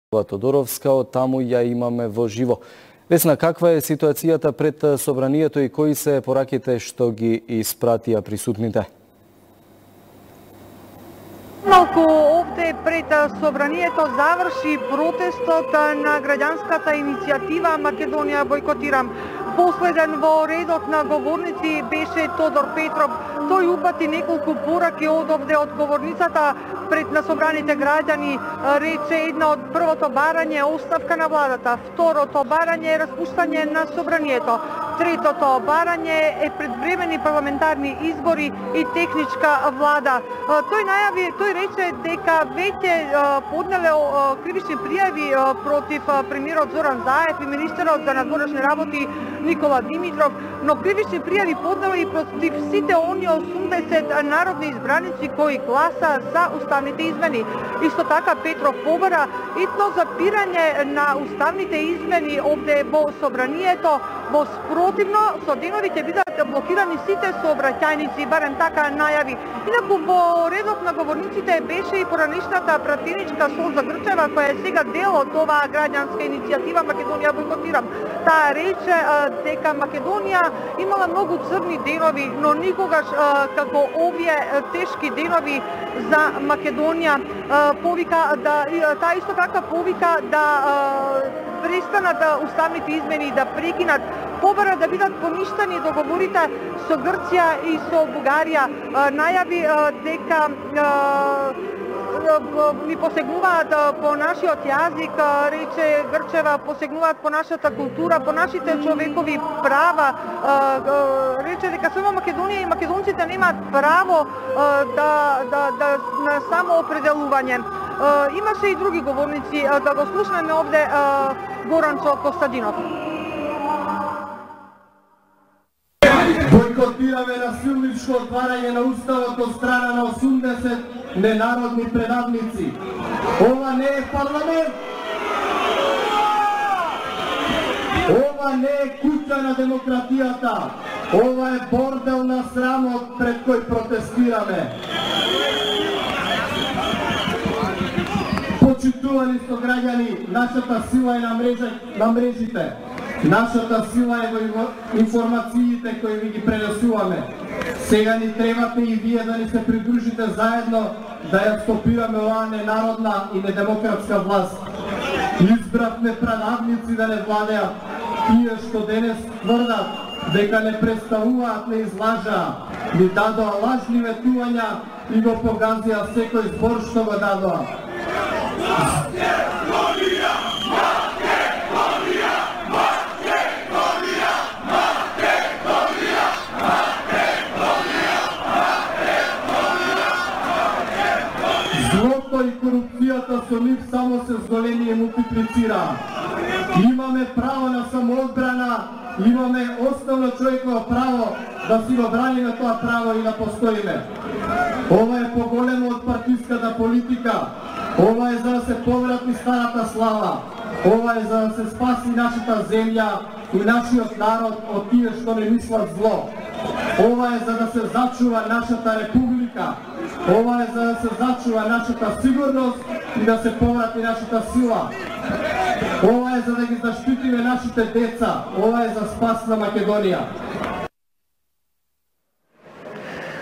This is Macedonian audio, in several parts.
Тодоровска, од таму ја имаме во живо. Весна, каква е ситуацијата пред собранието и кои се пораките што ги испратија присутните? Малку овде пред собранието заврши протестот на граѓанската иницијатива Македонија бойкотирам. Последен во редот на говорници беше Тодор Петров. Тој упати неколку пораки од овде од говорницата пред на собраните граѓани. Рече една од првото барање оставка на владата, второто барање е распуштање на собранието, третото барање е предвремени парламентарни избори и техничка влада. Тој рече дека веќе поднеле кривични пријави против премиерот Зоран Заев и министерот за надворешни работи Никола Димитров, но кривични пријави поднеле и против сите оние 80 народни избраници кои гласа за уставните измени. Исто така Петров побара итно запирање на уставните измени овде во собранието, во спротивно со денови ќе бидат блокирани сите сообраќајници, барем така најави. Инаку во редот на говорниците беше и поранешната пратеничка Солза Грчева, која е сега дел од оваа граѓанска иницијатива Македонија бойкотирам. Таа рече дека Македонија имала многу црни денови, но никогаш како овие тешки денови за Македонија. Таа исто така повика да престанат уставните измени, да прекинат, побара да бидат поништени договорите со Грција и со Бугарија. Најави дека ни посегнуваат по нашиот јазик, рече Грчева, посегнуваат по нашата култура, по нашите човекови права. Рече дека само Македонија и македонците немаат право на самоопределување. Имаше и други говорници, да го слушнеме овде Горанчо Костадинов. Бойкотираме насилничко отварање на уставот од страна на 80 ненародни предавници. Ова не е парламент. Ова не е куќа на демократијата. Ова е бордел на срамот пред кој протестираме. Почитувани сограѓани, нашата сила е на мрежите. Нашата сила е во информациите кои ви ги пренесуваме. Сега ни требате и вие да ни се придружите заедно да ја стопираме оваа ненародна и недемократска власт. Избравме прадавници да не владеат, тие што денес тврдат дека не представуваат, не излажаа, ни дадоа лажни ветувања и го погазија секој збор што го дадоа. Злото и корупцијата со нив само се зголеми и мултиплицира. Имаме право на самоодбрана, имаме основно човеково право да си го браниме тоа право и да постоиме. Ова е поголемо од партиската политика. Ова е за да се поврати старата слава. Ова е за да се спаси нашата земја и нашиот народ од тие што не мислат зло. Ова е за да се зачува нашата република. Ова е за да се зачува нашата сигурност и да се поврати нашата сила. Ова е за да ги заштитиме нашите деца. Ова е за спас на Македонија.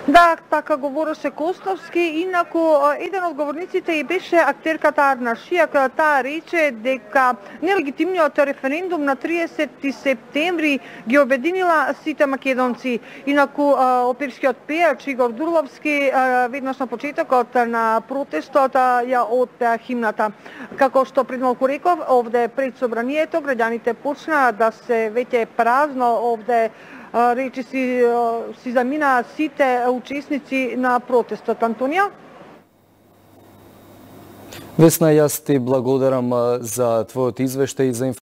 Да, така говореше Костовски, инаку еден од говорниците и беше актерката Арна Шијак. Таа рече дека нелегитимниот референдум на 30 септември ги обединила сите македонци. Инаку оперскиот пејач Игор Дурловски веднаш на почетокот на протестот ја отпеа химната. Како што пред малку реков, овде пред собранието граѓаните почнаа да се веќе празно овде речи си замина сите учесници на протестот. Антонија? Весна, јас ти благодарам за твојот извештај и за